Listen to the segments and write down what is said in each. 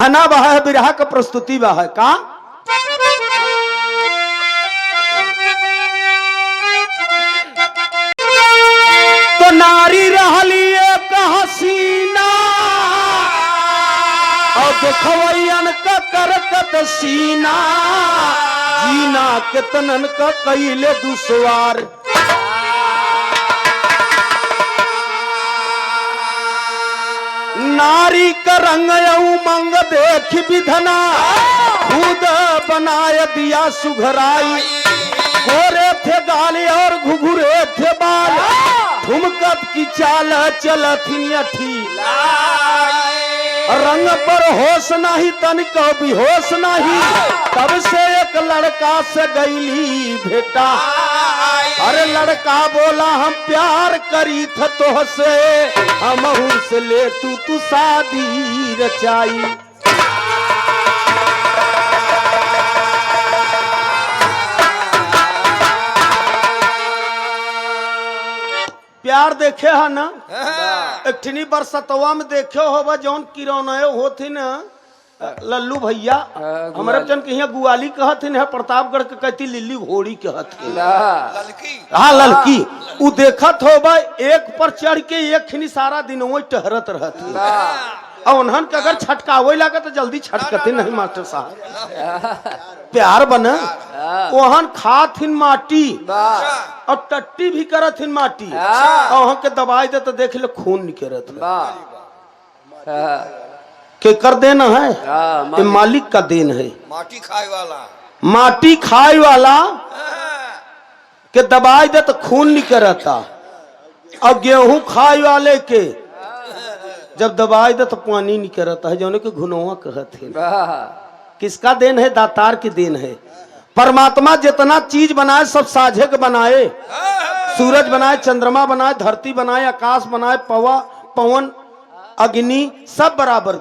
गाना बहा है, बिरहा का प्रस्तुति बहा है का। तो नारी रहली एक हसीना और देखवैयन का करकत सीना, जीना कितनन का कइले दुश्वार। नारी का रंग उमंग देख विधना, खुद बनाए दिया सुघराई। गोरे थे गाली और घुघुरे थे बाल, ठुमकत की चाल चलथिन अठी। रंग पर होश नहीं तनिको भी होश नहीं, तब से एक लड़का से गईली भेटा। अरे लड़का बोला हम प्यार करी थ तो से, हम से ले तू शादी रचाई। प्यार देखे है ना, एकठनी बरसतवा में देखे हो जौन किरण होती न लल्लू भैया, हमारे जन के यहाँ गुआली कहथिन है, प्रतापगढ़ के कहती लिल्ली घोड़ी कहथिन। हाँ ललकी, उ देखत हो एक पर चढ़ के एक खनी सारा दिन वही टहरत रहती। और उन्हन के अगर छटकावे लगा तो जल्दी छटकते नहीं मास्टर साहब। प्यार बना वहन खाथिन माटी और टट्टी भी करथिन माटी, और वहां के दबाई दे तो देख ले खून निकलत। के कर देना है, ये मालिक का देन है। माटी खाए वाला, माटी खाए वाला के दबाई दे तो खून निकलता, और गेहूं खाए वाले के जब दबाई दे तो पानी निकलता है, जो के घुनवा कहते। किसका देन है? दातार की देन है। परमात्मा जितना चीज बनाए सब साझे के बनाए। सूरज बनाए, चंद्रमा बनाए, धरती बनाए, आकाश बनाए, पवन अग्नि सब बराबर।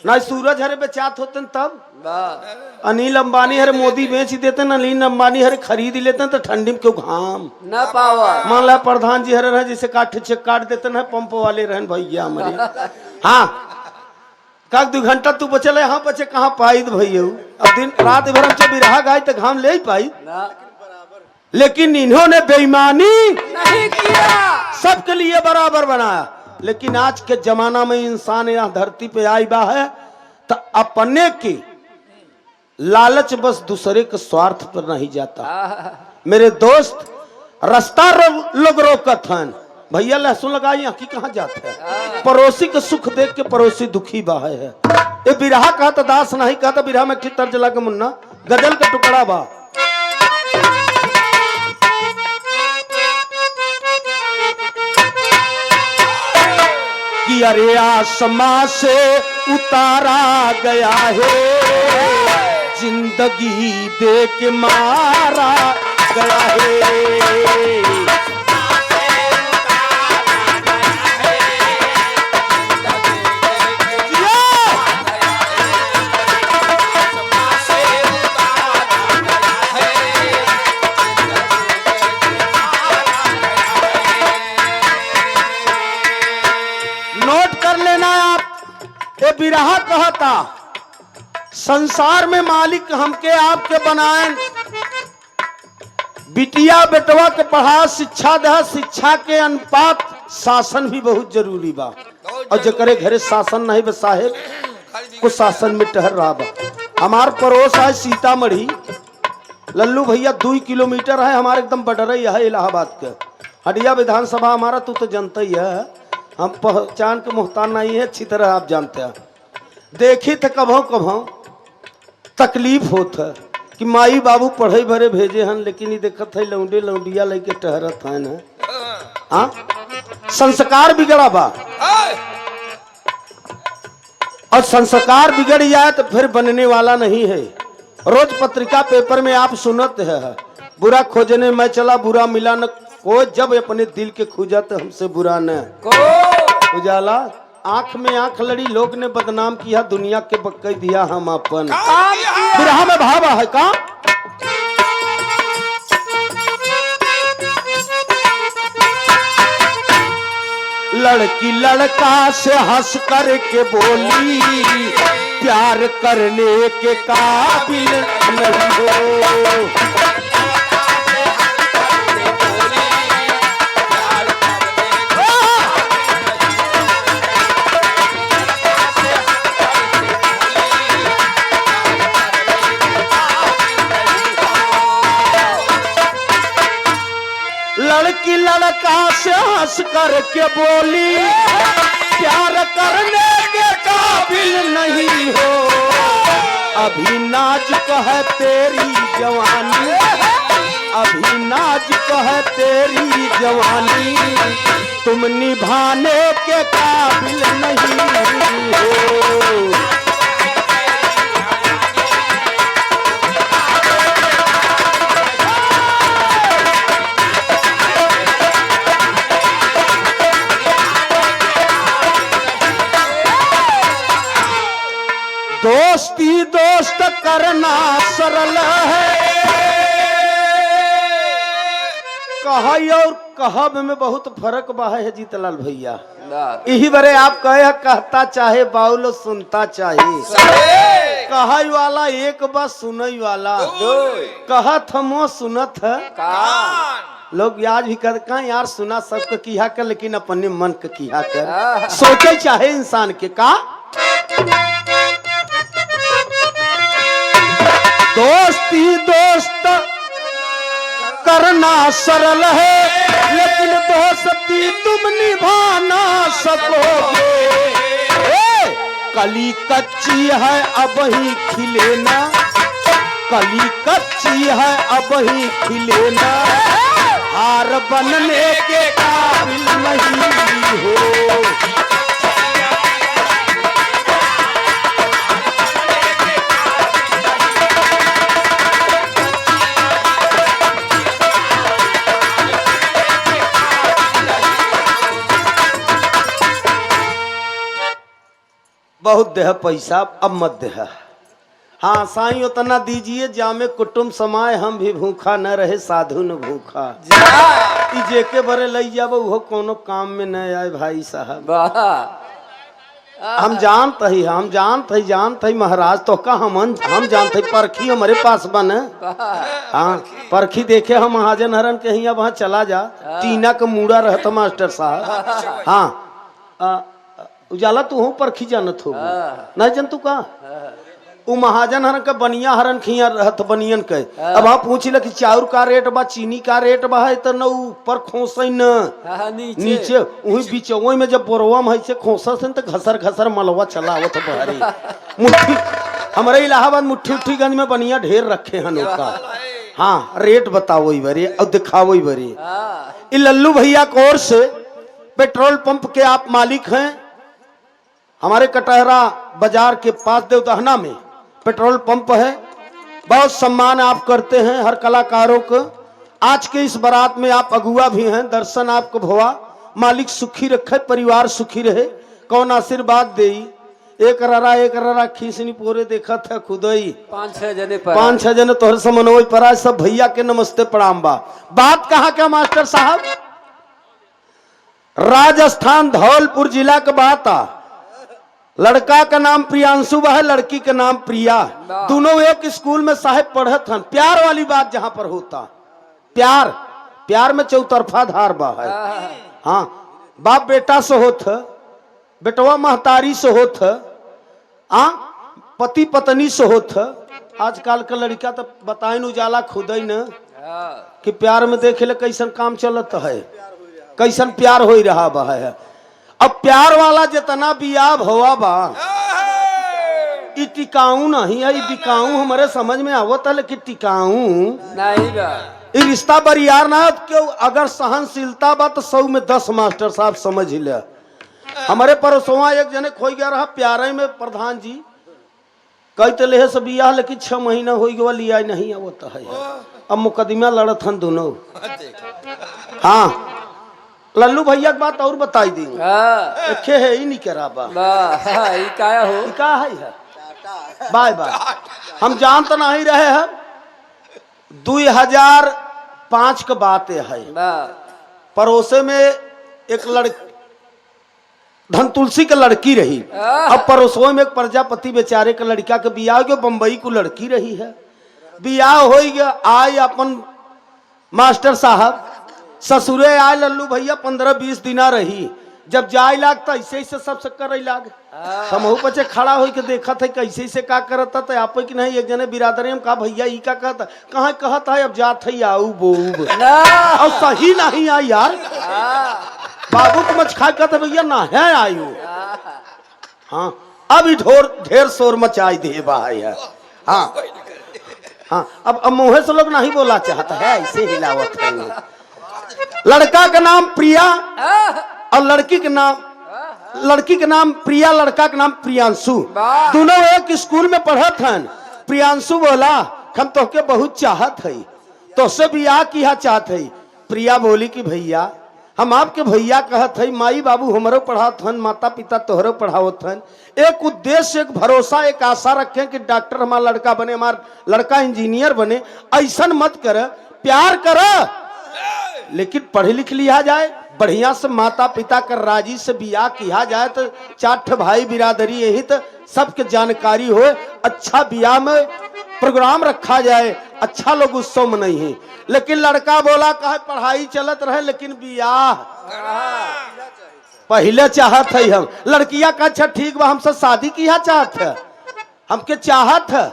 ना सूरज हरे बेचात होते तब अनिल अंबानी हरे मोदी बेच देते, अनिल अंबानी हरे खरीद लेते तो ठंडी में क्यों घाम ना पावा। मान ला प्रधान जी हरे रहे जिसे काट चेक काट देते ना, पंप वाले रहन भैया हमारे। हाँ का 2 घंटा तू बचल यहाँ बचे कहाँ पाई भैया। अब दिन रात भर हम बिरहा गाय तो घाम ले ही पाई, लेकिन इन्होंने बेईमानी नहीं किया, सबके लिए बराबर बनाया। लेकिन आज के जमाना में इंसान यहाँ धरती पे आई बा है तो अपने के लालच बस दूसरे के स्वार्थ पर नहीं जाता। मेरे दोस्त रास्ता लोग रोकत हैं, भैया लहसुन लगाई यहाँ की कहाँ जाते हैं। पड़ोसी के सुख देख के पड़ोसी दुखी बा है। ये बिरहा कहा तो दास नहीं कहा तो बिरहा में तर्ज लगा मुन्ना गजल का टुकड़ा बा। कि अरे आसमां से उतारा गया है, जिंदगी दे के मारा गया है। बिरहा कहता संसार में मालिक हमके आपके बनाए, बिटिया बेटवा के पढ़ा शिक्षा दे, शिक्षा के अनुपात शासन भी बहुत जरूरी बा। और जकरे घरे शासन नहीं बे साहेब को शासन में टहर रहा बा। हमार पड़ोस है सीतामढ़ी, लल्लू भैया 2 किलोमीटर है हमारे एकदम बडर है इलाहाबाद के। हडिया विधानसभा हमारा तू तो जानता ही है, हम पहचान के मोहताज नहीं है, अच्छी तरह आप जानते हैं। देखी तो कभों कभों तकलीफ होता है कि माई बाबू पढ़े भरे भेजे हन, लेकिन ये देखत है लौंडे लौंडिया लेके टहरत है ना। हाँ संस्कार बिगड़ा बा, और संस्कार बिगड़ जाए तो फिर बनने वाला नहीं है। रोज पत्रिका पेपर में आप सुनते हैं, बुरा खोजने मैं चला बुरा मिला न को, जब अपने दिल के खुजा तो हमसे बुरा न को। उजाला आंख में आंख लड़ी, लोग ने बदनाम किया, दुनिया के बक्कई दिया हम अपन। बिरहा में भावा है का लड़की लड़का से हंस कर के बोली, प्यार करने के काबिल नहीं हो। लड़की लड़का से हंस करके बोली प्यार करने के काबिल नहीं हो। अभी नाजुक है तेरी जवानी, अभी नाजुक है तेरी जवानी, तुम निभाने के काबिल नहीं हो। दोस्ती दोस्त करना सरल है, कहा और कहब में बहुत फर्क बा है जीतलाल भैया। यही बरे आप कहे कहता चाहे बाउल सुनता चाहे, कहा वाला एक बात सुनई वाला कहत हमो सुनत है। लोग आज भी कहते यार सुना सबके किया कर लेकिन अपने मन के किया कर, सोचे चाहे इंसान के का। दोस्ती दोस्त करना सरल है, लेकिन दोस्ती तुम निभा ना सकोगे। कली कच्ची है अब ही खिले ना, कली कच्ची है अब ही खिले ना, हार बनने के काबिल नहीं हो। बहुत देह पैसा अब मत देह। हाँ साईं उतना दीजिए जामे कुटुम समाए, हम भी भूखा न रहे साधु न भूखा। जेके बरे लई जाब वो कोनो काम में न आए भाई साहब। हम जानत ही महाराज तो का हम जानत ही परखी हमारे पास बन। हाँ परखी देखे हम महाजन हरन के यहाँ वहाँ चला जा, टीना का मूड़ा रहता मास्टर साहब। हाँ उजाला तू हूँ परखी जानत हो नहीं जन तू का उ महाजन हरन का बनिया हरन खिया रहत बनियन के। अब हाँ पूछ ले कि चाउर का रेट बा, चीनी का रेट बा, है तो न ऊपर खोसई न नीचे वही बीच वही में जब बोरवा में से खोसा से तो घसर घसर मलवा चलावत बहरी मुट्ठी। हमारे इलाहाबाद मुट्ठी उट्ठीगंज में बनिया ढेर रखे हन का। हाँ रेट बताओ बरे और दिखाओ बरे। लल्लू भैया कोर्स पेट्रोल पंप के आप मालिक हैं, हमारे कटहरा बाजार के पास देवदहना में पेट्रोल पंप है। बहुत सम्मान आप करते हैं हर कलाकारों को। आज के इस बारात में आप अगुआ भी हैं, दर्शन आपको भवा। मालिक सुखी रखे, परिवार सुखी रहे, कौन आशीर्वाद दे। एक ररा खीसनी पूरे देखा था खुदई 5-6 जने तोहर समन्वय पर सब भैया के नमस्ते प्रणाम बा। बात कहाँ का मास्टर साहब, राजस्थान धौलपुर जिला का बात आ। लड़का का नाम प्रियांशु है, लड़की का नाम प्रिया। दोनों एक स्कूल में साहेब पढ़त हन। प्यार वाली बात जहां पर होता, प्यार में चौतरफा धार बा है। हाँ बाप बेटा से होत, बेटवा महतारी से होत, पति पत्नी से होत। आजकल का लड़का तो बताइन उजाला खुद ही न कि प्यार में देखे ले कैसन काम चलत है, कैसन प्यार हो रहा बा है। अब प्यार वाला जितना बियाह हुआ बा टिकाऊ नहीं है, बिकाऊ हमारे समझ में आवत है, लेकिन टिकाऊ नहीं बा। रिश्ता बरियार ना क्यों, अगर सहनशीलता बा तो 100 में 10 मास्टर साहब समझ ले। हमारे परसों एक जने खोई गया रहा प्यारे में प्रधान जी कहते ले सब बियाह, लेकिन 6 महीना हो गया लिया नहीं आवत है। अब मुकदमा लड़त हन दोनों। हाँ लल्लू भैया की बात और बताई दी है ही नहीं करा बा का है बाय बाय। हम जान तो नहीं रहे हैं 2005 का बात है। पड़ोसे में एक धन तुलसी के लड़की रही। अब पड़ोसों में एक प्रजापति बेचारे के लड़का के बियाह गयो, बम्बई को लड़की रही है, बियाह हो गया। आए अपन मास्टर साहब ससुरे आए लल्लू भैया 15-20 दिना रही। जब जाए लाग तो ऐसे ऐसे सबसे करे लाग, समूह पचे खड़ा हो के देखा था कैसे ऐसे का करता था आप कि नहीं। एक जने बिरादरी में कहा भैया ई का कहता, कहाँ कहता है अब जात है आऊ बोब और सही नहीं आई यार। बाबू को मच खा कहता भैया ना है आयु। हाँ अब ढेर शोर मचाई दे भाई है। हाँ हाँ अब मुँह से लोग नहीं बोला चाहता है, ऐसे हिलावत है। लड़का का नाम प्रिया और लड़की के नाम प्रिया, लड़का का नाम प्रियांशु। दोनों एक स्कूल में पढ़त हन। प्रियांशु बोला हम तोहके बहुत चाहत है, तोसे बियाह किया चाहत है। प्रिया बोली कि भैया हम आपके भैया कहत है, माई बाबू हमरो पढ़ात हन, माता पिता तोहरो पढ़ावत हन। एक उद्देश्य, एक भरोसा, एक आशा रखें कि डॉक्टर हमारा लड़का बने, हमारा लड़का इंजीनियर बने। ऐसा मत कर, प्यार कर लेकिन पढ़ लिख लिया जाए, बढ़िया से माता पिता कर राजी से बियाह किया जाए तो 4 भाई बिरादरी यही तो सबके जानकारी हो। अच्छा बियाह में प्रोग्राम रखा जाए, अच्छा लोग उत्सव मनाई है। लेकिन लड़का बोला कहा पढ़ाई चलत रहे लेकिन बियाह पहले चाहत है हम। लड़किया का अच्छा ठीक बा हमसे शादी किया चाहत है, हमके चाहत है।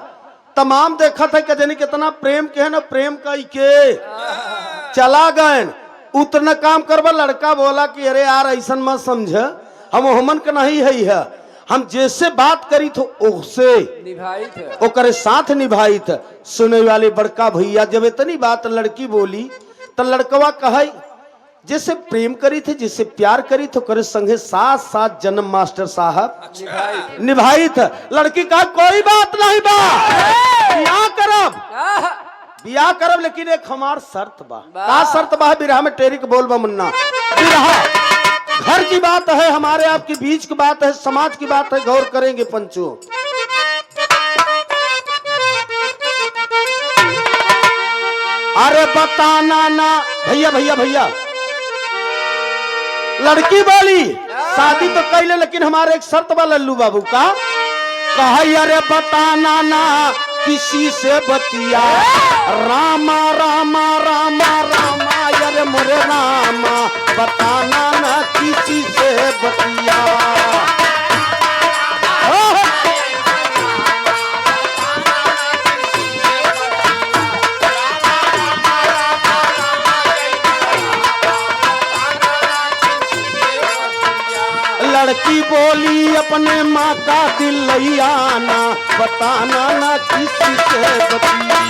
तमाम देखा था कि जानी कितना प्रेम के है ना, प्रेम कई के चला गए उतना काम करवा। लड़का बोला कि अरे यार ऐसा मत समझ, हम हमन का नहीं है, हम जैसे बात करी तो ओसे निभाई थे, ओकरे साथ निभाई थे। सुने वाले बड़का भैया जब इतनी बात लड़की बोली तो लड़कवा कहे जैसे प्रेम करी थे, जैसे प्यार करी तो करे संगे साथ साथ जन्म मास्टर साहब निभाई थे। लड़की कहा कोई बात नहीं बा, बियाह करब लेकिन एक हमार शर्त बा। का शर्त बा? बिरहा में टेरी के बोल बा मुन्ना। बिरहा घर की बात है, हमारे आपके बीच की बात है, समाज की बात है, गौर करेंगे पंचो। अरे बताना ना भैया भैया भैया, लड़की बोली शादी तो कैले लेकिन हमारे एक शर्त बा लल्लू बाबू का। कहा अरे बताना ना किसी से बतिया, रामा रामा रामा रामा अरे मोरे रामा, बताना ना किसी से बतिया। लड़की बोली अपने माँ का दिल लैयाना, बताना ना किसी से बतिया।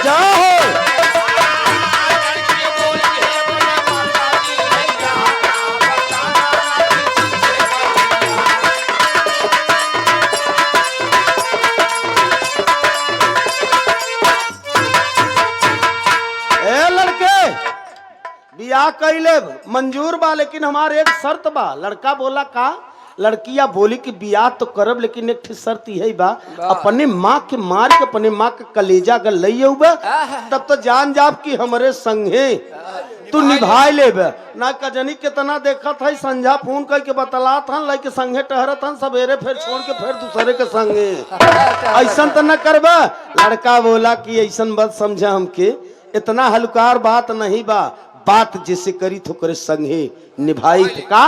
जाओ बियाह कैले मंजूर बा लेकिन हमारे एक शर्त बा। लड़का बोला का? लड़किया बोली कि बियाह तो करब लेकिन एक शर्त यही बा, अपने माँ के मार के अपने माँ के कलेजा अगर ले तब तो जान जाब कि हमारे संगे तू निभाए लेबे ना। कजनी कितना देखा था संझा फोन करके बतला था लड़के संगे टहरत हन, सवेरे फिर छोड़ के फिर दूसरे के संगे ऐसा तो न करबा। लड़का बोला कि ऐसा बात समझा हमके, इतना हल्कार बात नहीं बा, बात जैसे करी तो करे संगे निभाई थे का।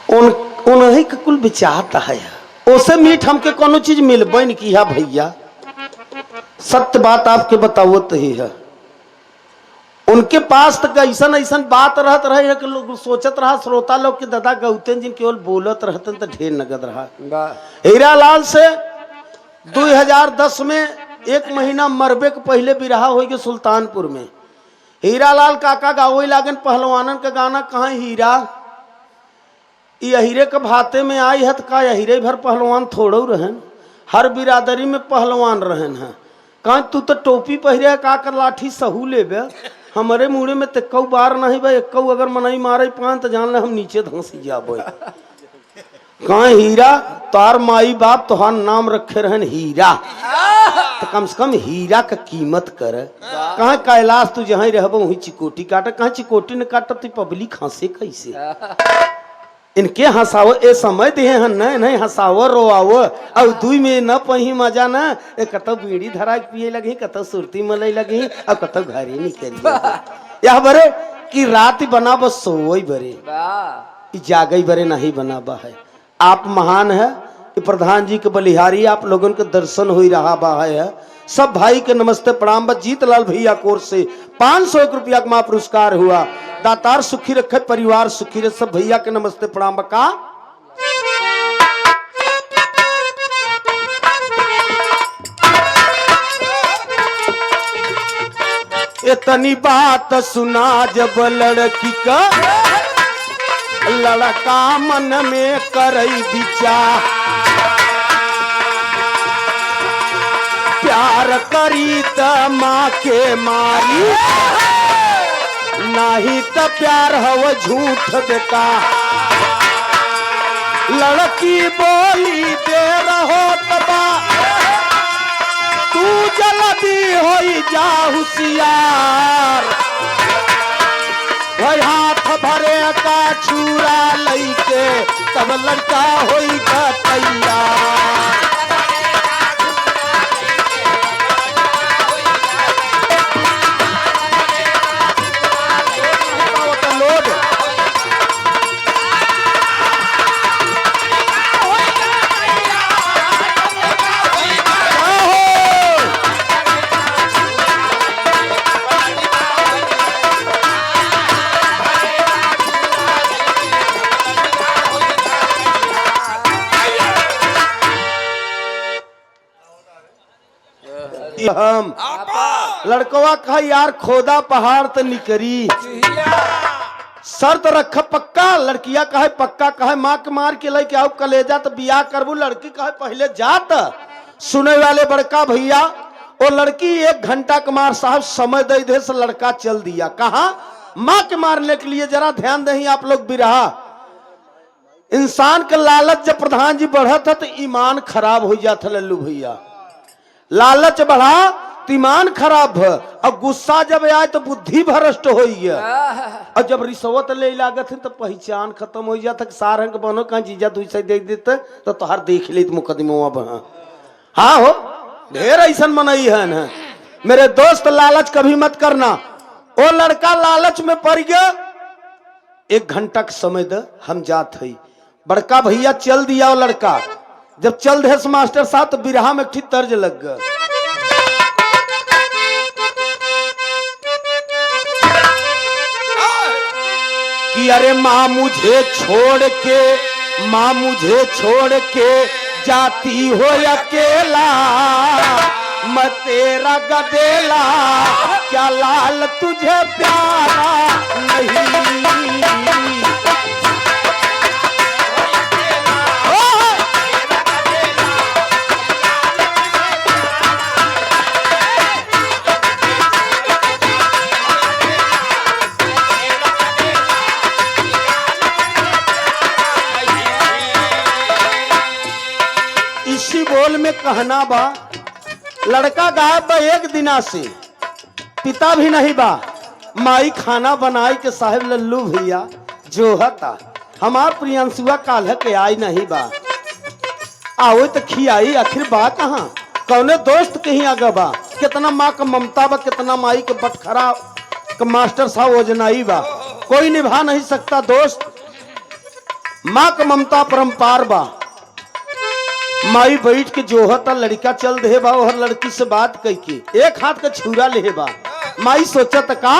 उन्हीं का कुल बेचाता है, ओसे मीठ हमके कोनो चीज मिलबे नहीं किया भैया। सत्य बात आपके बताओ तो ही है। उनके पास तक ऐसा ऐसा बात रहत रहे कि लोग सोचत रहा श्रोता लोग के दादा गौतम जी केवल बोलत रहते तो ढेर नगद रहा। हीरालाल से 2010 में 1 महीना मरबे के पहले बिरहा हो गए सुल्तानपुर में। हीरालाल काका गावे लागन पहलवानन का गाना, कहाँ हीरा ये हीरे के भाते में आई है तो का हीरे भर पहलवान थोड़ो रहन, हर बिरादरी में पहलवान रहन है। कहा तू तो टोपी पहरे का कर लाठी सहू लेबे, हमारे मुड़े में तो बार नहीं भाई, अगर मनई मारे पान तो जान ले हम नीचे धंसी जाबे। कहाँ हीरा? तार माई बाप तोहार नाम रखे रहन हीरा, तो कम से कम हीरा का कीमत कर। कहाँ कैलाश तू जहाँ रहब वहीं चिकोटी काट, कहाँ चिकोटी न काट तू पब्लिक हंसे कैसे? इनके हंसाव ए समय दे नहीं हंसाव रोआव और दुई में न पही मजा न कत बीड़ी धरा पिए लगी, कत सुरती मलई लगी और कत घरे निकल यह बरे कि रात बना बस सोई बरे जागई बरे नहीं बनाबा है। आप महान है कि प्रधान जी के बलिहारी आप लोगों के दर्शन हो रहा बा है। सब भाई के नमस्ते प्रणाम। बस जीतलाल भैया कोर से 501 रुपया का पुरस्कार हुआ। दातार सुखी रखे, परिवार सुखी रहे। सब भैया के नमस्ते प्रणाम। बका इतनी बात सुना जब लड़की का लड़का मन में करई विचार, प्यार करी त माँ के मारी, नहीं त प्यार हव झूठ बेका। लड़की बोली दे रहो तबा तू जल्दी होई जा होशियार, वही हाथ भरे का छुरा लईके तब लड़का होई का तैयार। हम लड़कवा कहा यार खोदा पहाड़ तो निकरी, शर्त रख पक्का। लड़किया कहे पक्का, कहे माँ के मार के लेके आओ कलेजा तो बियाह करबू। लड़की कहे पहले जात। सुने वाले बड़का भैया वो लड़की 1 घंटा कुमार साहब समय दे दे से लड़का चल दिया। कहा माँ के मारने के लिए। जरा ध्यान दही आप लोग बिरहा। इंसान का लालच जब प्रधान जी बढ़ा था तो ईमान खराब हो जाता लल्लू भैया। लालच बढ़ा तो ईमान खराब है और गुस्सा जब आए तो बुद्धि भ्रष्ट हो गया। और जब रिश्वत ले लागत है तो पहचान खत्म हो जाता। सारंग बनो कहाँ जीजा 200 दे देते तो तोहर देख ले मुकदमा बहा। हाँ हो ढेर ऐसा मनई है न। मेरे दोस्त लालच कभी मत करना। वो लड़का लालच में पड़ गया। 1 घंटा का समय दे हम जात है। बड़का भैया चल दिया। वो लड़का जब चल दे मास्टर साहब तो बिरहा में ठीक तर्ज लग गया। कि अरे माँ मुझे छोड़ के जाती हो अकेला, मैं तेरा गदेला क्या लाल तुझे प्यारा नहीं। इसी बोल में कहना बा लड़का गायब बा 1 दिना से, पिता भी नहीं बा। माई खाना बनाई के साहेब लल्लू भैया जो हता हमार प्रियंसुआ काल्ह के आई नहीं बा। आओ तो खियाई आखिर बा कहाँ कौने दोस्त कहीं आगे बा। कितना माँ का ममता बा, कितना माई के बटखरा का मास्टर साहब वजनाई बा। कोई निभा नहीं सकता दोस्त। माँ का ममता परम्पार बा। माई बैठ के जोहता लड़का चल दे बा। और लड़की से बात कही के 1 हाथ का छुरा ले बा। माई सोचत का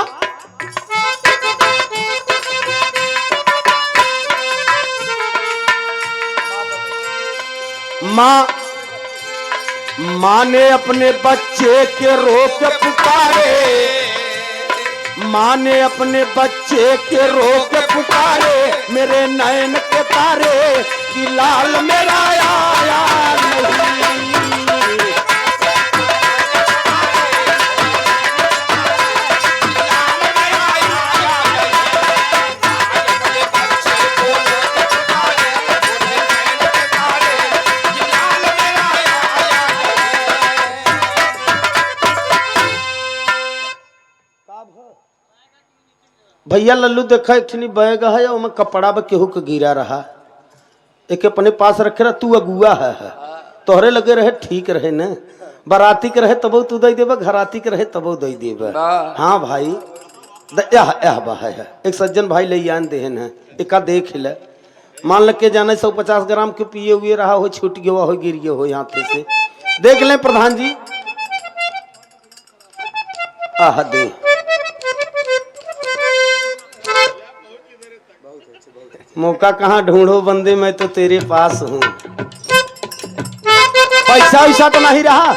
माँ ने अपने बच्चे के रोक पुकारे, माँ ने अपने बच्चे के रोक पुकारे, मेरे नयन के तारे कि लाल मेरा आया नहीं। भैया लल्लू देखा एक ठनी बैग है ओमे कपड़ा बा केहू के गिरा रहा एक अपने पास रखे रहा तू अगुआ है तोहरे लगे रहे ठीक रहे न बाराती के रहे तबो तू दे देबा घराती के रहे तबो दे देबा। हाँ भाई है एक सज्जन भाई ले आन देहन है एका देख ले मान लग के जाने 150 ग्राम के पिए हुए रहा हो छूट गया हो गिर गया हो यहाँ से देख लें प्रधान जी। आह दे मौका कहाँ ढूंढो बंदे मैं तो तेरे पास हूँ। पैसा वैसा तो नहीं रहा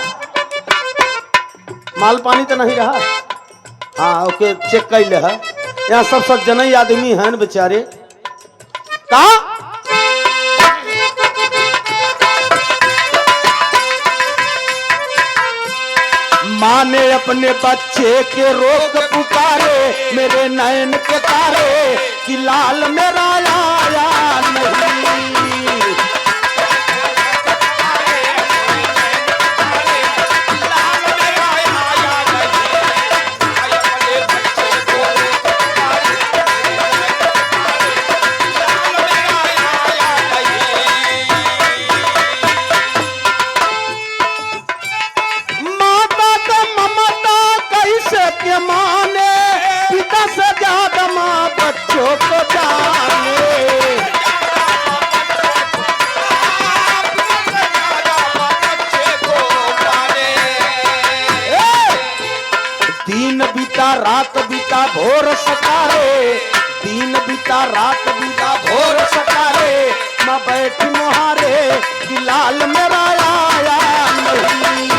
माल पानी तो नहीं रहा। हाँ ओके चेक कर ले है यहाँ सब सज्जन आदमी हैं बेचारे का माँ ने अपने बच्चे के रोक पुकारे मेरे नयन के तारे कि लाल मेरा आया नहीं। रात बीता भोर सकारे दिन बीता रात बीता भोर सकारे मैं बैठी मुहारे कि लाल मेरा आया नहीं।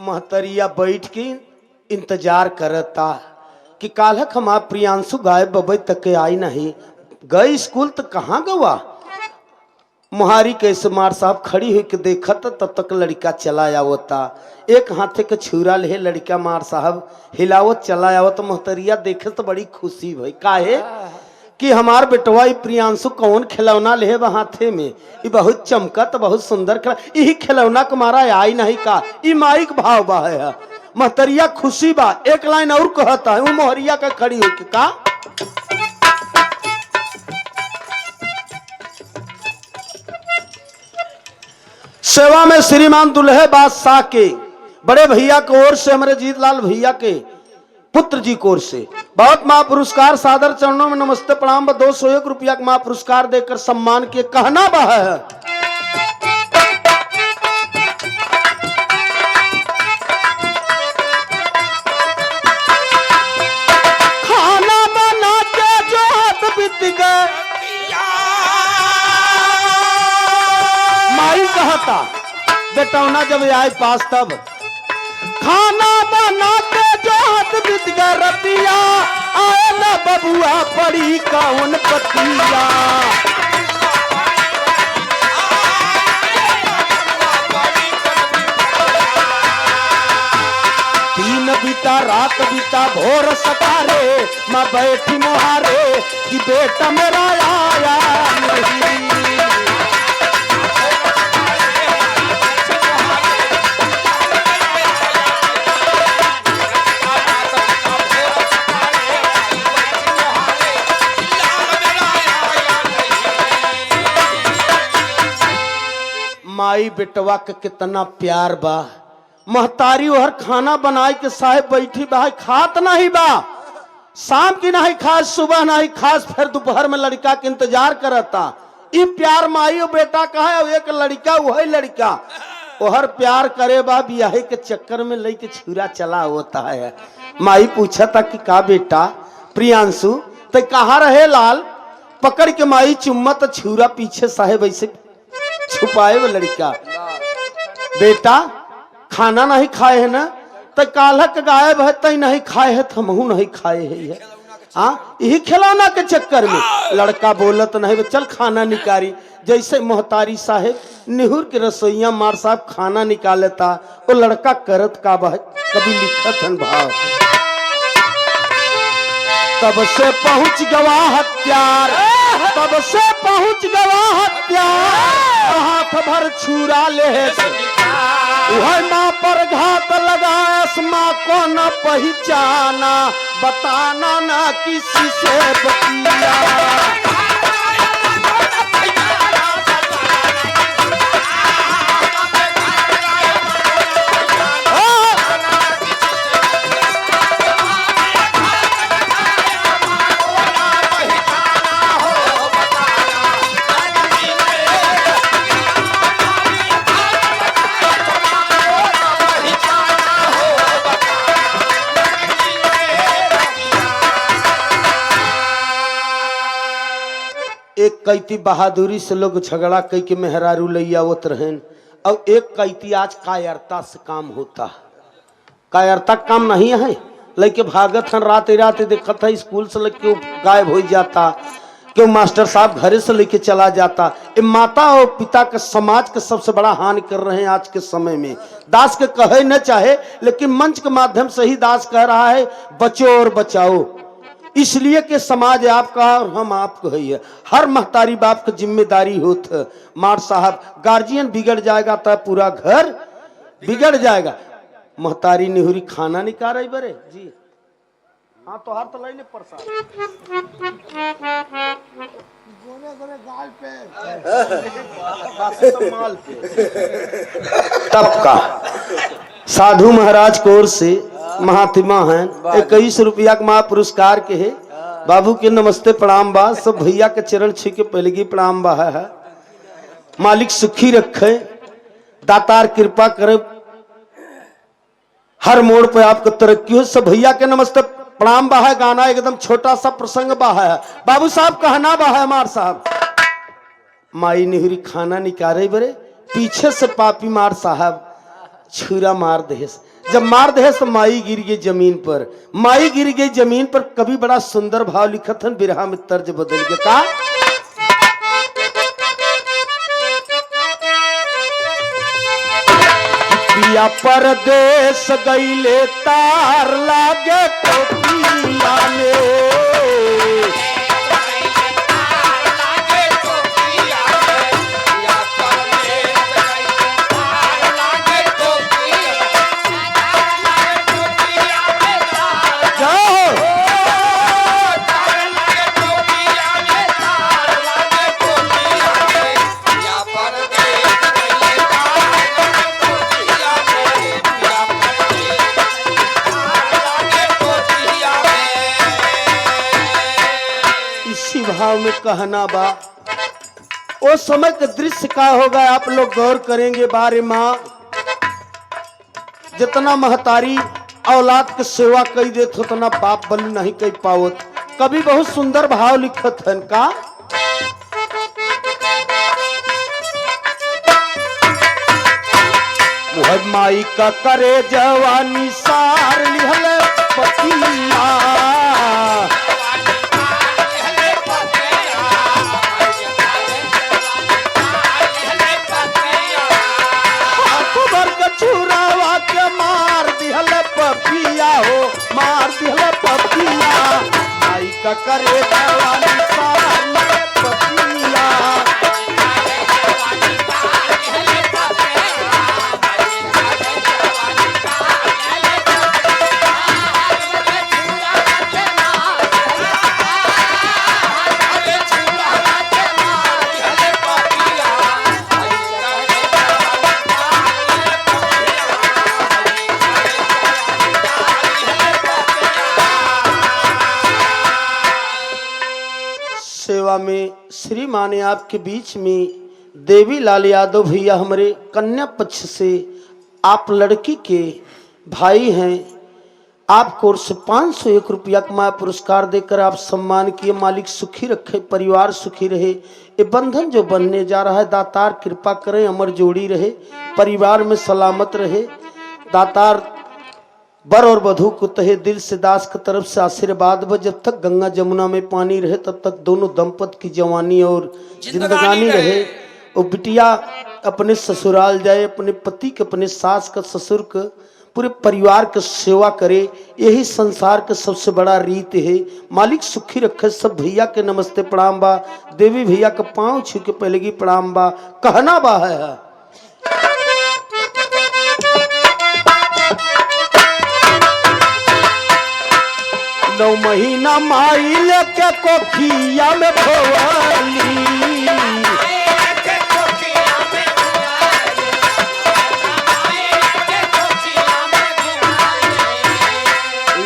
महतरिया बैठ के इंतजार करता कि कालक हमार प्रियांशु गाय बबई तक के आई नहीं गई स्कूल तो कहाँ गवा। मुहारी कैसे मार साहब खड़ी हुई के देखा तब तक लड़का चला आवता एक हाथे के छुरा ले लड़का मार साहब हिलावत चला आवत। महतरिया देखे तो बड़ी खुशी भई काहे कि हमार बेटवा प्रियांशु कौन खिलौना ले हाथे में ये बहुत चमकत बहुत सुंदर यही खिलौना के मारा आई नहीं का ई माइक भाव बा है। महतरिया खुशी बा एक लाइन और कहता है वो मोहरिया का खड़ी हो का सेवा में श्रीमान दुल्हे बादशाह के बड़े भैया की ओर से हमारे जीतलाल भैया के पुत्र जी की ओर से बहुत महा पुरस्कार सादर चरणों में नमस्ते प्रणाम 201 रुपया का महा पुरस्कार देकर सम्मान के कहना बा है। खाना बना के जो हाथ बीत गए माई कहता बेटौना जब आए पास तब खाना बना के जो हाथ बीत गए रतिया आए ना बबुआ पड़ी कौन पतिया। दिन बीता रात बीता भोर सकारे मैं बैठी मुहारे कि बेटा मेरा आया नहीं। माई बेटवा के कितना प्यार बा। महतारी हर खाना बनाए के साहेब बैठी बा खात नहीं बा शाम की नहीं खास सुबह नहीं खास फिर दोपहर में लड़का के इंतजार करता। ये प्यार माई और बेटा का है और एक लड़का वही लड़का हर प्यार करे बा बियाहे के चक्कर में लेके छुरा चला होता है। माई पूछा था कि का बेटा प्रियांशु तो कहाँ रहे लाल पकड़ के माई चुम्मा तो छुरा पीछे साहेब ऐसे छुपाए वो लड़का बेटा खाना नहीं खाए है ना तो कालक गायब है तई नहीं खाए है तो हमहू नहीं खाए है। हाँ यही खिलौना के चक्कर में लड़का बोलत नहीं चल खाना निकारी जैसे मोहतारी साहेब निहुर के रसोईया मार साहब खाना निकालता वो लड़का करत का बा कभी लिखत हन भाव तब से पहुंच गवा हत्यार, तब से पहुंच गवा हत्यार, हाथ भर छुरा ले वह माँ पर घात लगास, माँ को न पहचाना, बताना ना किसी से बतिया। एक कैती बहादुरी से लोग झगड़ा कई के मेहरारू लैयावत रहन, और एक कैती आज कायरता से काम होता। कायरता काम नहीं है, लेके भागत हन रात रात देखत है स्कूल से लेके गायब हो जाता, क्यों मास्टर साहब घरे से लेके चला जाता। ये माता और पिता के समाज के सबसे बड़ा हानि कर रहे हैं आज के समय में। दास के कहे न चाहे, लेकिन मंच के माध्यम से ही दास कह रहा है बचो और बचाओ, इसलिए कि समाज आपका और हम आपको है। हर महतारी बाप की जिम्मेदारी होत है। मार साहब गार्जियन बिगड़ जाएगा तो पूरा घर बिगड़ जाएगा। महतारी निहुरी खाना निकाल रही बरे जी, हाँ तो हर तो लेने प्रसाद गाल पे माल पे। तब का साधु महाराज की ओर से महात्मा हैं 21 रुपया का महा पुरस्कार के है। बाबू के नमस्ते प्रणाम बा, सब भैया के चरण छू के पहले की प्रणाम बा है। मालिक सुखी रखे, दातार कृपा करे, हर मोड़ पे आपको तरक्की हो। सब भैया के नमस्ते प्रणाम बा है। गाना एकदम छोटा सा प्रसंग बा है। बाबू साहब कहना बा है मार साहब, माई निहुरी खाना निकाले बरे, पीछे से पापी मार साहब छुरा मार दे। जब मार दे तो माई गिर गई जमीन पर, माई गिर गई जमीन पर। कभी बड़ा सुंदर भाव लिखत हन, बिरहा में तर्ज बदल गया का पिया परदेश गईले तार लागे टोपिया में, भाव में कहना बा। वो समय का दृश्य का होगा आप लोग गौर करेंगे। बारे माँ जितना महतारी औलाद के सेवा कई देत उतना बाप बलि नहीं कई पावत। कभी बहुत सुंदर भाव लिखत है का मुहद माई का करे जवानी सार लिहल पतिया, छुरावा के मार दिहल पपिया हो, मार दिहल पपिया। माई का करे जवानी सार पपिया, सेवा में श्री माने आपके बीच में देवी लाल यादव भैया हमारे कन्या पक्ष से आप लड़की के भाई हैं। आपको ओर से 501 रुपया का माया पुरस्कार देकर आप सम्मान किए। मालिक सुखी रखे, परिवार सुखी रहे। ये बंधन जो बनने जा रहा है दातार कृपा करें, अमर जोड़ी रहे, परिवार में सलामत रहे। दातार बर और वधू को तहे दिल से दास की तरफ से आशीर्वाद व जब तक गंगा जमुना में पानी रहे तब तक दोनों दंपत की जवानी और जिंदगानी रहे। और बिटिया अपने ससुराल जाए, अपने पति के, अपने सास का, ससुर का पूरे परिवार के सेवा करे, यही संसार के सबसे बड़ा रीत है। मालिक सुखी रखे। सब भैया के नमस्ते प्रणाम बा। देवी भैया के पांव छू के पहले की प्रणाम बा। कहना बा है 9 महीना माई लेके कोखिया में भवाली,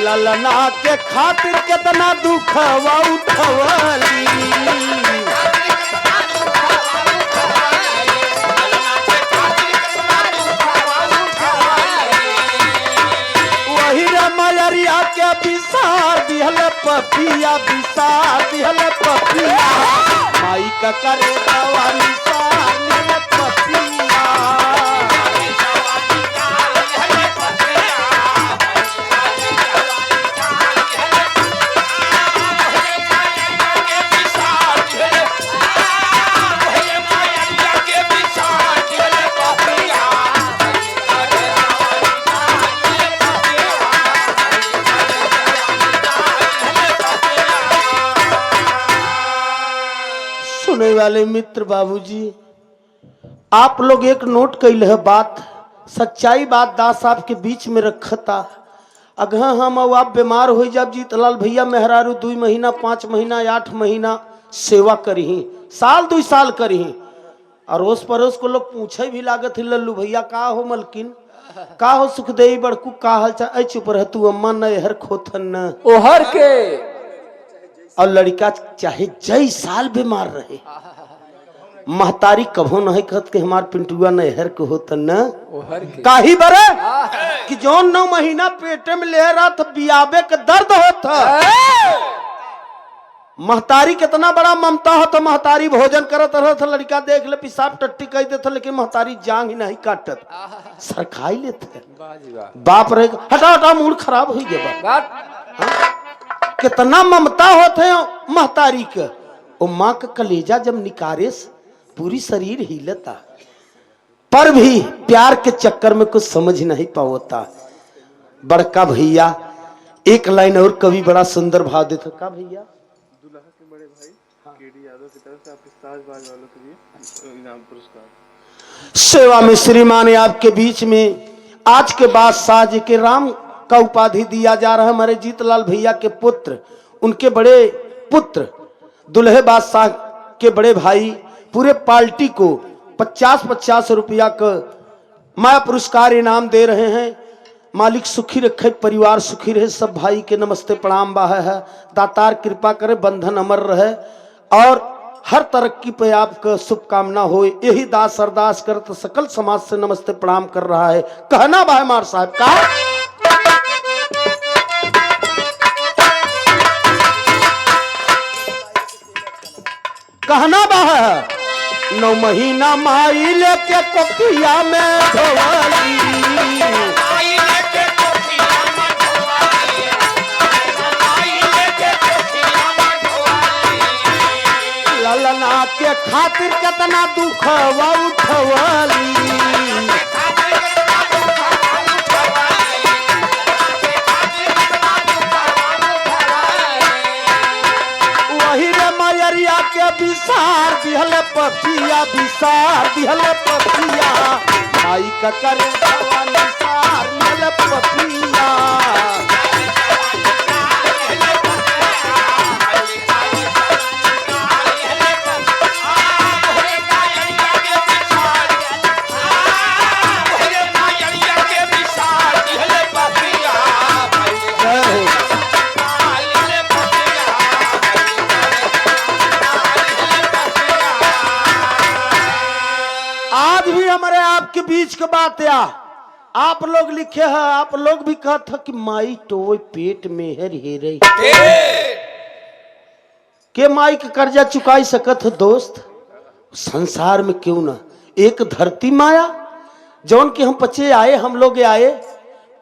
ललना के खातिर कितना दुखवा उठवली। वही मलरिया के बिसार दिहल पपिया, बिसार दिहल पपिया, माई का करे दवा निसार दिहल पपिया। सुनने वाले मित्र बाबूजी, आप लोग एक नोट कैल है बात, सच्चाई बात दास साहब के बीच में रखता। अगर हम और आप बीमार हो जब जीतलाल भैया मेहरारू 2 महीना 5 महीना 8 महीना सेवा करी, साल 2 साल करी, अड़ोस पड़ोस को लोग पूछे भी लागत है, लल्लू भैया का हो मलकिन, का हो सुखदेवी बड़कू, का हाल चाल, चुप रह तू अम्मा न हर खोथन न ओहर के। और लड़का चाहे जय साल बीमार रहे, महतारी कभो नहीं कहत के हमार पिंटुआ नहर के होता न ओहर के काही बरे कि जौन 9 महीना पेटे में ले रहा था बियाबे के दर्द होता। महतारी कितना बड़ा ममता होता, महतारी भोजन करत रहा था, लड़का देख ले पिसाब टट्टी कह देता, लेकिन महतारी जांग ही नहीं काटत, सरखाई लेते। बाप रहे हटा हटा मूड खराब हो गया। कितना ममता होते हैं महतारी के। ओ माँ का कलेजा जब निकारे पूरी शरीर हिलता, पर भी प्यार के चक्कर में कुछ समझ नहीं पाता। बड़का भैया एक लाइन और कवि बड़ा सुंदर भाव देता। का भैया दुल्हा के बड़े भाई केडी यादव की तरफ से आपके साजबाज वालों के लिए इनाम पुरस्कार। सेवा में श्रीमान ने आपके बीच में आज के बाद साज के राम का उपाधि दिया जा रहा है। हमारे जीतलाल भैया के पुत्र, उनके बड़े पुत्र दुल्हे बादशाह के बड़े भाई पूरे पार्टी को 50-50 रुपया का माया पुरस्कार इनाम दे रहे हैं। मालिक सुखी रखे, परिवार सुखी रहे। सब भाई के नमस्ते प्रणाम बा है। दातार कृपा करे, बंधन अमर रहे और हर तरक्की पे आपका शुभकामना हो, यही दास अरदास कर तो सकल समाज से नमस्ते प्रणाम कर रहा है। कहना बा मार साहब का कहना बा 9 महीना माई लेके कोकिया में धोवाली, ललना के खातिर कितना दुखवा उठवाली। वही रे मयरिया के बिसार दिहल पपिया, बिसार दिहल पपिया, भाई का करे दवा निसार दिहल पपिया। आज भी हमारे आपके बीच के बात या आप लोग लिखे हैं, आप लोग भी कहते कि माई टोय पेट में है रे के माई के कर्जा चुकाई सकत है दोस्त संसार में क्यों ना। एक धरती माया जौन की हम पचे आए, हम लोग आए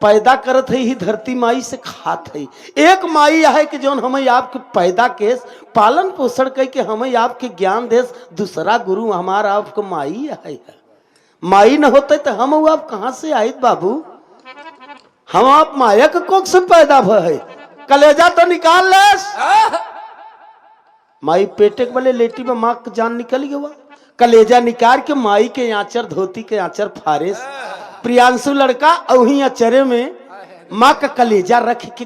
पैदा करत है, ही धरती माई से खात है। एक माई है कि जौन हमें आपके पैदा के पालन पोषण कर के हमें आपके ज्ञान देश, दूसरा गुरु हमारा आपको माई है। माई न होते तो हम आप कहाँ से आए बाबू। हम आप माया के कोख से पैदा भय कलेजा तो निकाल लेस। माई पेटे के वाले लेटी में माँ का जान निकल गया। कलेजा निकाल के माई के आंचर धोती के आंचर फारेस। प्रियांशु लड़का वही अचरे में माँ का कलेजा रख के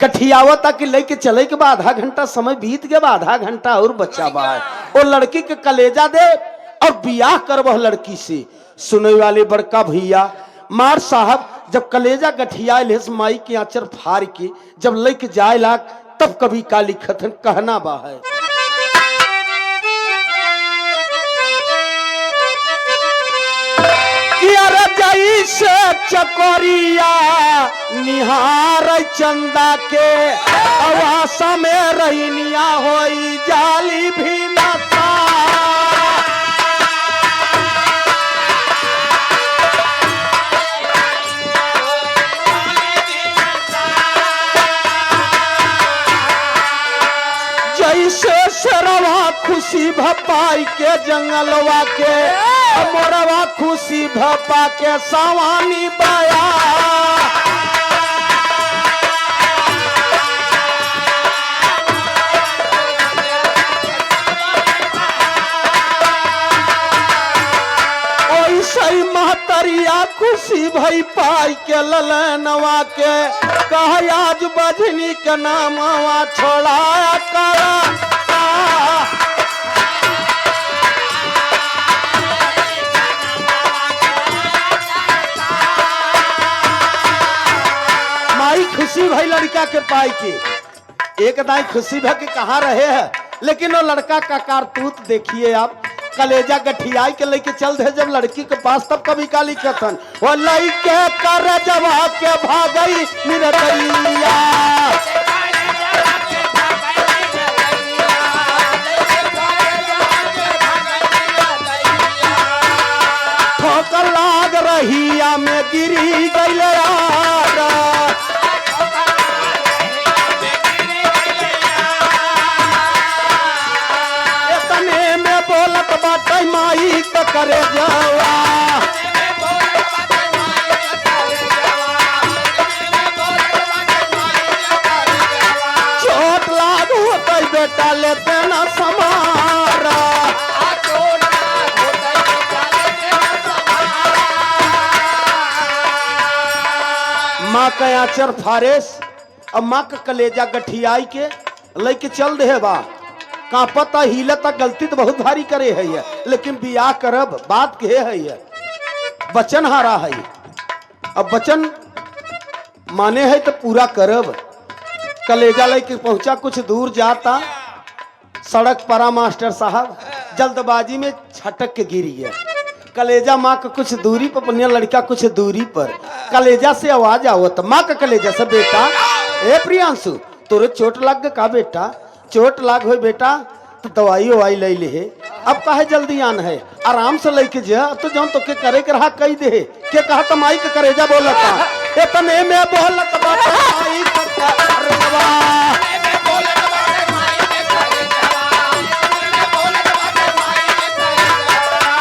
गठियावता कि लेके चले के बाद आधा घंटा समय बीत गया, आधा घंटा और बच्चा बा है। वो लड़की के कलेजा दे और बियाह कर वह लड़की से। सुने वाले बड़का भैया मार साहब जब कलेजा गठिया माई के आंचर फाड़ के जब लेके जाए लाग तब कभी काली खतन कहना बा है। से चकोरिया निहार चंदा के आवासा में रहनिया होई जाली भी नसा। जैसे सरवा खुशी भपाई के जंगलवा के मोरवा खुशी भपा के सवानी बया। ओइसे महतरिया खुशी भई पाई के ललनवा के कह आज बजनी के नामवा छोड़ाया करा। खुशी भाई लड़का के पाई के एक दाई खुशी भाई के कहाँ रहे हैं, लेकिन वो लड़का का कारतूत देखिए आप। कलेजा गठियाई के लेके चल दे जब लड़की के पास तब कभी काली कथन वो लड़के कर जवा के भागई निरतैया। ठोकर लाग रहिया में गिरी गई यार। माई का करे जावा चोट लागू होता बेटा लेते ना समारा। माँ का आंचर फारेस अब माँ का कलेजा गठियाई के लेके चल दे बा। कांपता हिलता गलती तो बहुत भारी करे है, लेकिन बियाह करब बात के है। बचन हारा है, अब बचन माने है तो पूरा करब। कलेजा लेके पहुंचा कुछ दूर जाता सड़क परा मास्टर साहब जल्दबाजी में छटक के गिर गया। कलेजा माँ का कुछ दूरी पर पनिया लड़का कुछ दूरी पर कलेजा से आवाज आवत माँ का कलेजा से बेटा ए प्रियांशु तोरे चोट लग का बेटा। चोट लाग हो बेटा तो दवाई ववाई ले ले है। अब काहे जल्दी आन है आराम से लेके जा। तो जौन तो के करे के रहा कही दे के कहा तो माई के करेजा बोलता इतने में बोलत माई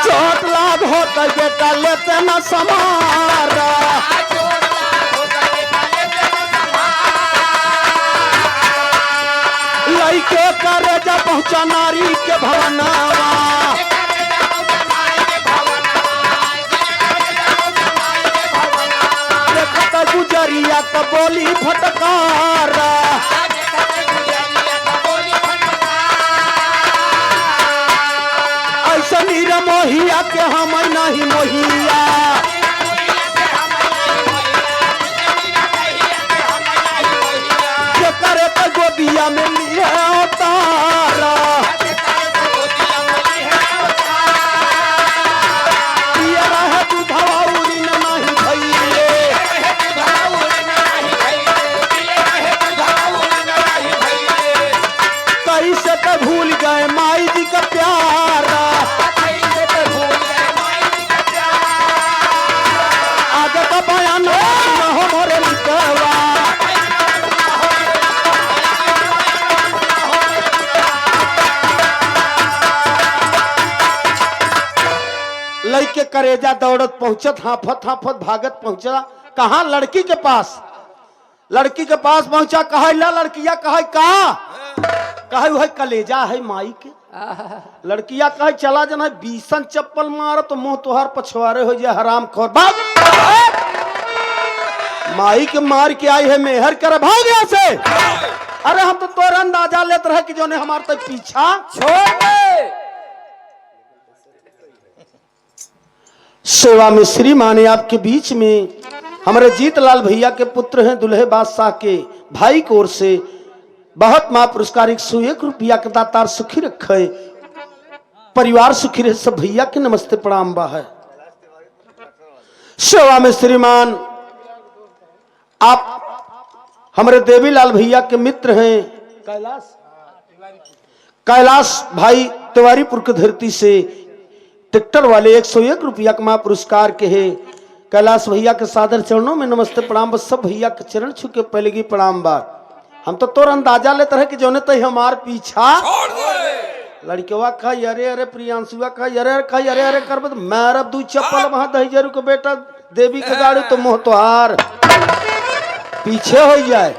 चोट लाग होता बेटा लेते न समारा। लइके करेजा पहुंचा नारी के भवनावा। देखता गुजरिया का बोली फटकारा। ऐसा नीर मोहिया के हम नहीं मोहिया। करे तो गोदिया में लिया तारा। ये रहे तू भवाउरी नहीं भइले। कैसे तो भूल गए माई जी का प्यारा। आगे का बयान हो मोरे निकलवा। लइके करेजा दौड़त पहुंचत हाफत हाफत भागत पहुंचा कहा लड़की के पास पहुंचा। कहा ला लड़किया, कहा कहा वह कलेजा है माई के। लड़किया कहे चला जना बीसन चप्पल मार तो मुंह तुहार पछवारे हो जाए हराम खोर। भाग माई के मार के आई है मेहर कर, भाग यहाँ से। अरे हम तो तोरा अंदाजा लेते रहे कि जो ने हमारे तक पीछा छोड़ दे। सेवा में श्रीमाने आपके बीच में हमारे जीतलाल भैया के पुत्र हैं दुल्हे बादशाह के भाई की ओर से बहुत महापुरस्कार 101 रुपया के दातार सुखी रखे, परिवार सुखी रहे। सब भैया के नमस्ते प्रणाम बा है। सेवा में श्रीमान आप हमारे देवीलाल भैया के मित्र हैं कैलाश भाई तिवारीपुर के धरती से ट्रैक्टर वाले 101 रुपया का महापुरस्कार के है। कैलाश भैया के सादर चरणों में नमस्ते प्रणाम। सब भैया के चरण छू के पहले की प्रणाम बा। हम तो तोर अंदाजा लेते रहे कि जो ने तो हमार पीछा लड़केवा कहा अरे अरे प्रियांशुआ कहा अरे अरे कर मारब दू चप्पल वहां दहीजरू के बेटा देवी के गाड़ी तो मुंह तोहार पीछे हो जाए।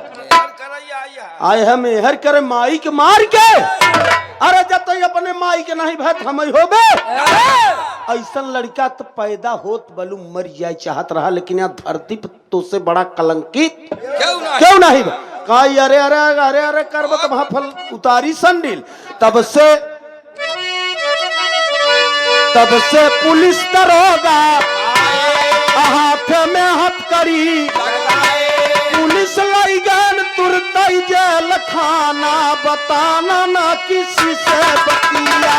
आए हम मेहर करे माई के मार के। अरे जब तो अपने माई के नहीं भैत हम होबे। ऐसा लड़का तो पैदा होत बलू मर जाए चाहत रहा, लेकिन यहाँ धरती पे तो से बड़ा कलंकित क्यों नहीं कहा अरे अरे अरे अरे कर वहां फल उतारी संडिल। तब से पुलिस दरोगा हाथ में हथकड़ी, पुलिस लाई गन तुरंत जेल खाना, बताना ना किसी से बतिया।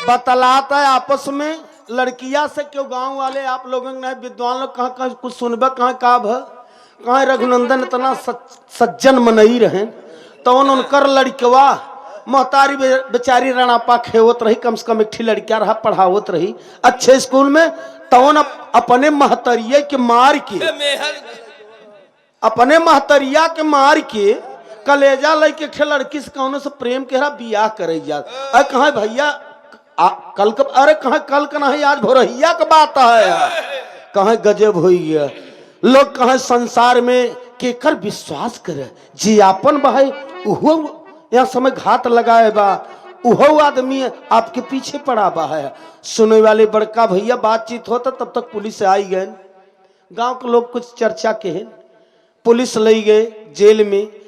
बतलाता है आपस में लड़किया से क्यों गांव वाले आप लोगों ने विद्वान लोग कहाँ कहाँ कुछ सुनबा कहाँ काब है कहाँ रघुनंदन इतना सज्जन मनई रहे तो उनकर लड़कवा मोहतारी बेचारी रणापा खेवत रही, कम से कम एक लड़किया रहा पढ़ावत रही अच्छे स्कूल में। तो अपने महतरिया के मार के कलेजा लेके खे लड़की से कौन से प्रेम के बियाह करे जा। अरे कहा भैया कल का अरे कहा कल का नहीं आज भोरहिया का बात है। कहा गजब हो गया लोग कहा संसार में केकर विश्वास करे जी आपन भाई उहो यहाँ समय घात लगाए बा उहो आदमी आपके पीछे पड़ा बा है। सुनने वाले बड़का भैया बातचीत होता तब तक पुलिस आई गए। गांव के लोग कुछ चर्चा के हैं, पुलिस ले गए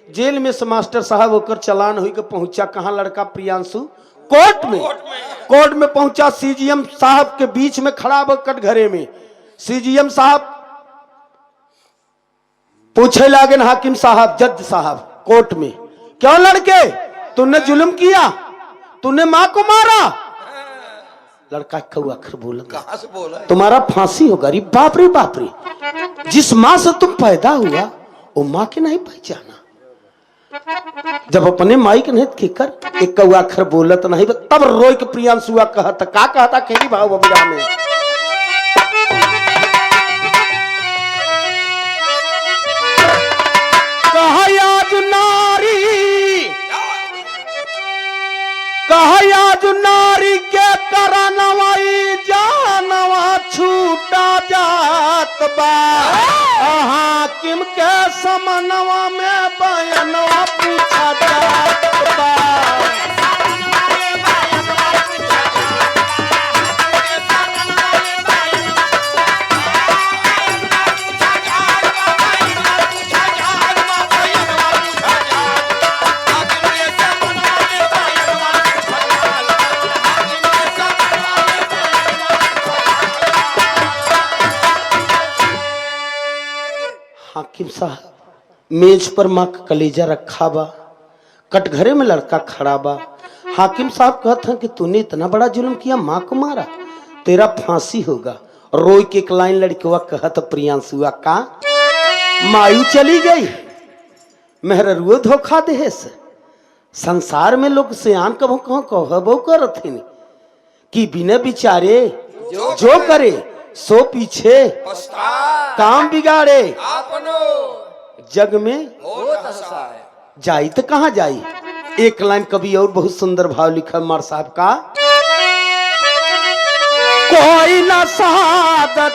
जेल में से मास्टर साहब होकर चलान हुई के पहुंचा। कहाँ लड़का प्रियांशु कोर्ट में पहुंचा। सीजीएम साहब के बीच में खड़ा होकर घरे में सीजीएम साहब पूछे लागे हाकिम साहब जज साहब कोर्ट में, क्यों लड़के तूने जुल्म किया, तूने माँ को मारा? लड़का आखिर बोला कहां से बोला तुम्हारा फांसी होगा। रे बाप रे जिस माँ से तुम पैदा हुआ वो माँ के नहीं पहचाना। जब अपने माई के नहीं केकर एक अखर बोलत नहीं तब रोई के प्रियांशुआ कहता का कहता खेली भाव बबुआ में कहा नारी के करनवाई जानवा छूटा जात बा। हाकिम के समनवा में बयानवा पूछा जात बा। हाकिम साहब मेज पर माँ का कलेजा रखा बा, कटघरे में लड़का खड़ा बा। हाकिम साहब कहते हैं कि तूने इतना बड़ा जुल्म किया, माँ को मारा, तेरा फांसी होगा। रोई के एक लाइन लड़कवा कहत प्रियांशुआ का मायू चली गई मेहरुओ धोखा दे से। संसार में लोग सियान कभो कहबो करथिन कि बिना बिचारे जो करे सो पीछे काम बिगाड़े आपनो जग में होत हसाए। जाई तो कहाँ जाई। एक लाइन कभी और बहुत सुंदर भाव लिखा मार साहब का, कोई ना शहादत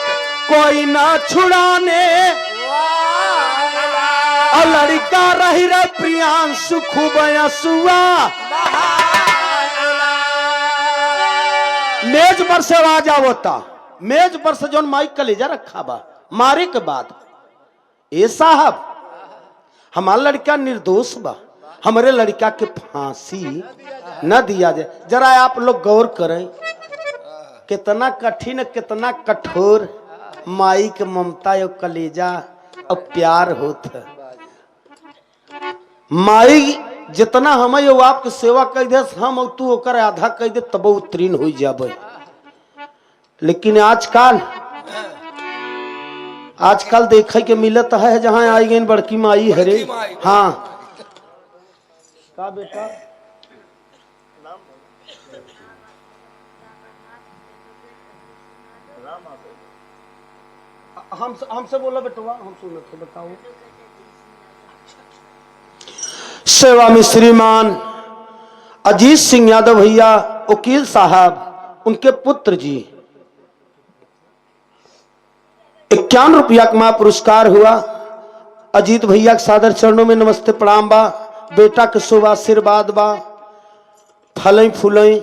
कोई ना छुड़ाने, और लड़का रही रे प्रियांशु खूब सुआ। मेज पर से आवाज आवता, मेज पर से जोन माइक कलेजा रखा बा मारे के बाद, ए साहब हमारा लड़का निर्दोष बा, हमारे लड़का के फांसी न दिया जाए। जरा आप लोग गौर करें कितना कठिन कितना कठोर माई के ममता और कलेजा और प्यार होता। माई जितना हम आपके सेवा कर दे हम और तू ओकर आधा कर दे तब उत्तीर्ण हो जाबे। लेकिन आजकल देखे के मिलत है जहाँ आई गई बड़की माई हरे। हाँ का बेटा हमसे बोला बेटवा हम सुने थे, बताओ। सेवा में श्रीमान अजीत सिंह यादव भैया वकील साहब उनके पुत्र जी 51 रुपया का मां पुरस्कार हुआ। अजीत भैया के सादर चरणों में नमस्ते प्रणाम बा। बेटा के शुभ आशीर्वाद बा, फलें फूलें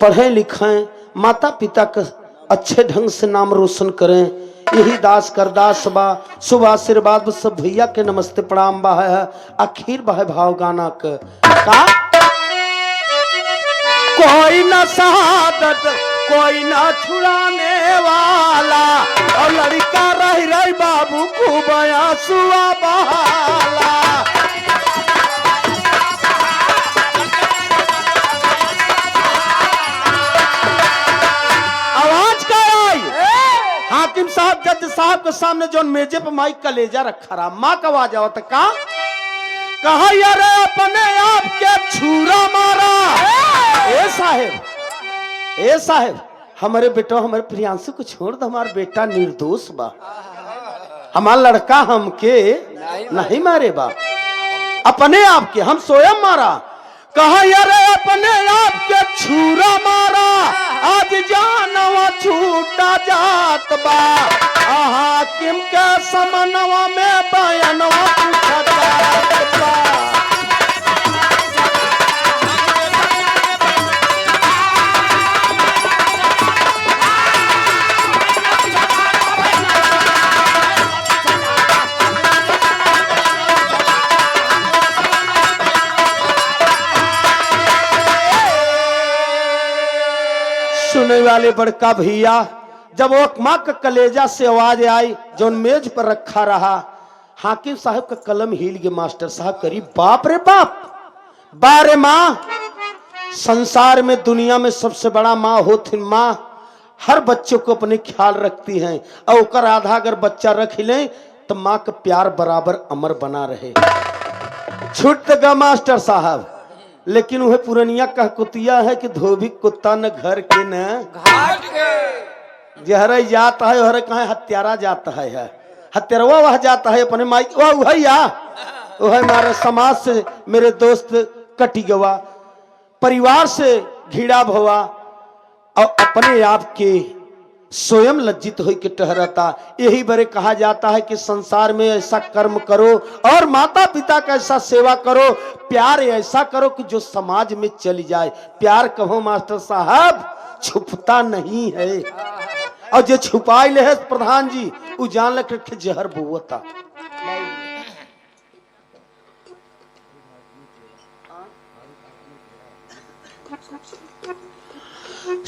पढ़ें लिखें माता पिता का अच्छे ढंग से नाम रोशन करें, यही दास करदास बा। शुभ आशीर्वाद सब भैया के नमस्ते प्रणाम बा है। आखिर बा है भाव गाना का कोई ना शहादत कोई ना छुड़ाने वाला, और लड़का रही रही बाबू खूब आंसुआ बहाला। आवाज का आई हाकिम साहब जज साहब के सामने जो मेजे पे माइक कलेजा रखा रहा, माँ का आवाज आवत का कहा यार अपने आप के छुरा मारा। ए साहेब हमारे बेटा हमारे प्रियांशु को छोड़ दो, हमारा बेटा निर्दोष बा, हमारा लड़का हमके नहीं मारे बा, अपने आप के हम स्वयं मारा। कहा यार अपने आप के छुरा मारा, आज जानवा छूटा जात बा, हाकिम के समनवा में बयानवा पूछा जात बा। सुनने वाले बड़का भैया जब वो माँ का कलेजा से आवाज आई जो मेज पर रखा रहा, हाकिम साहब का कलम हिल गया। मास्टर साहब करी बाप रे बाप, बारे माँ संसार में दुनिया में सबसे बड़ा माँ होती माँ, हर बच्चे को अपने ख्याल रखती हैं, और ओकर आधा अगर बच्चा रख ले तो माँ का प्यार बराबर अमर बना रहे। छूट गा मास्टर साहब, लेकिन वह पुरनिया कह कुतिया है कि धोबी कुत्ता न घर के न घाट के, जहर जाता है हर कहा हत्यारा जाता है, हत्यारवा वह जाता है अपने माई वह हमारे समाज से मेरे दोस्त कटी गवा, परिवार से घिड़ा भवा, और अपने आप के स्वयं लज्जित हो के ठहरता। यही बरे कहा जाता है कि संसार में ऐसा कर्म करो और माता पिता का ऐसा सेवा करो, प्यार ऐसा करो कि जो समाज में चली जाए। प्यार कहो मास्टर साहब छुपता नहीं है, और जो छुपाई ले है प्रधान जी वो जान लग के जहर बुवता।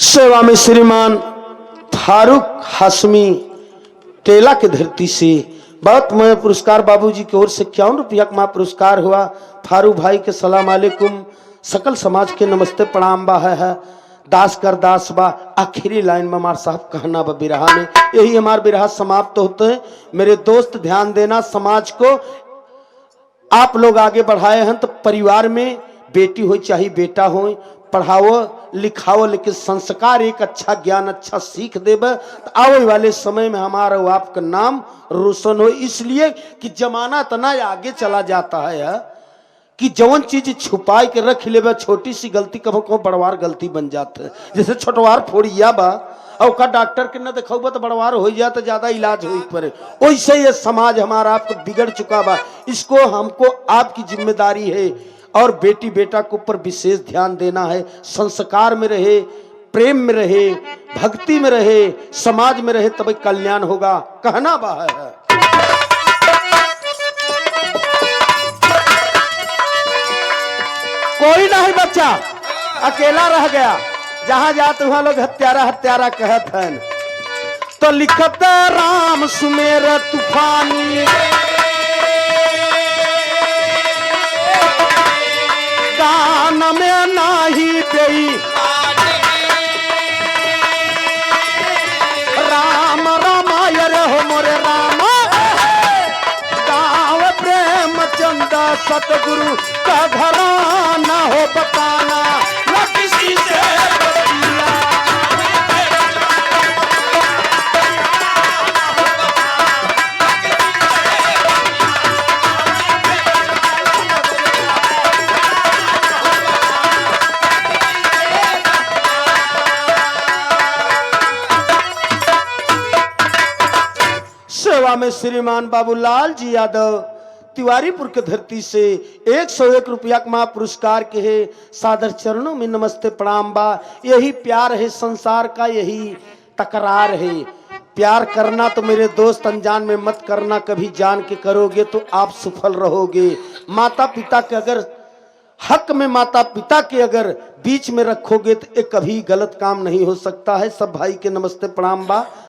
सेवा में श्रीमान फारूक हाशमी टेला के धरती से बहुत मैं पुरस्कार बाबूजी की ओर से 51 रुपया का पुरस्कार हुआ। फारूक भाई के सलाम अलैकुम, सकल समाज के नमस्ते प्रणाम बा है। दास कर दास बा आखिरी लाइन में हमारे साहब कहना बा बिरहा में, यही हमारे बिरहा समाप्त होते हैं। मेरे दोस्त ध्यान देना, समाज को आप लोग आगे बढ़ाए हैं तो परिवार में बेटी हो चाहे बेटा हो, पढ़ाओ लिखाओ, लेकिन संस्कार एक अच्छा ज्ञान अच्छा सीख देवे तो आवे वाले समय में हमारा वो आपका नाम रोशन हो। इसलिए कि जमाना इतना आगे चला जाता है कि जवन चीज छुपाई के रख लेबे, छोटी सी गलती कभी कभी बड़वार गलती बन जाता है। जैसे छोटवार फोड़िया बा और का डॉक्टर के न देखा तो बड़वार हो जाए तो ज्यादा इलाज हो पड़े, वैसे ये समाज हमारा आपको बिगड़ चुका बा। इसको हमको आपकी जिम्मेदारी है और बेटी बेटा के ऊपर विशेष ध्यान देना है। संस्कार में रहे, प्रेम में रहे, भक्ति में रहे, समाज में रहे, तभी कल्याण होगा। कहना बा है कोई नहीं बच्चा अकेला रह गया, जहां जाते वहां लोग हत्यारा हत्यारा कहत हैं। तो लिखत राम सुमेर तूफानी, गान में नाही गई राम रामाय रे हो मोरे राम, गाँव प्रेम चंद सतगुरु का घराना हो बताना न किसी से बतिया। सेवा में श्रीमान बाबूलाल जी यादव तिवारीपुर के धरती से 101 रुपया का महापुरस्कार के है। सादर चरणों में नमस्ते प्रणाम बा। यही प्यार है संसार का, यही तकरार है। प्यार करना तो मेरे दोस्त अनजान में मत करना, कभी जान के करोगे तो आप सफल रहोगे। माता पिता के अगर हक में माता पिता के अगर बीच में रखोगे तो एक कभी गलत काम नहीं हो सकता है। सब भाई के नमस्ते प्रणाम बा।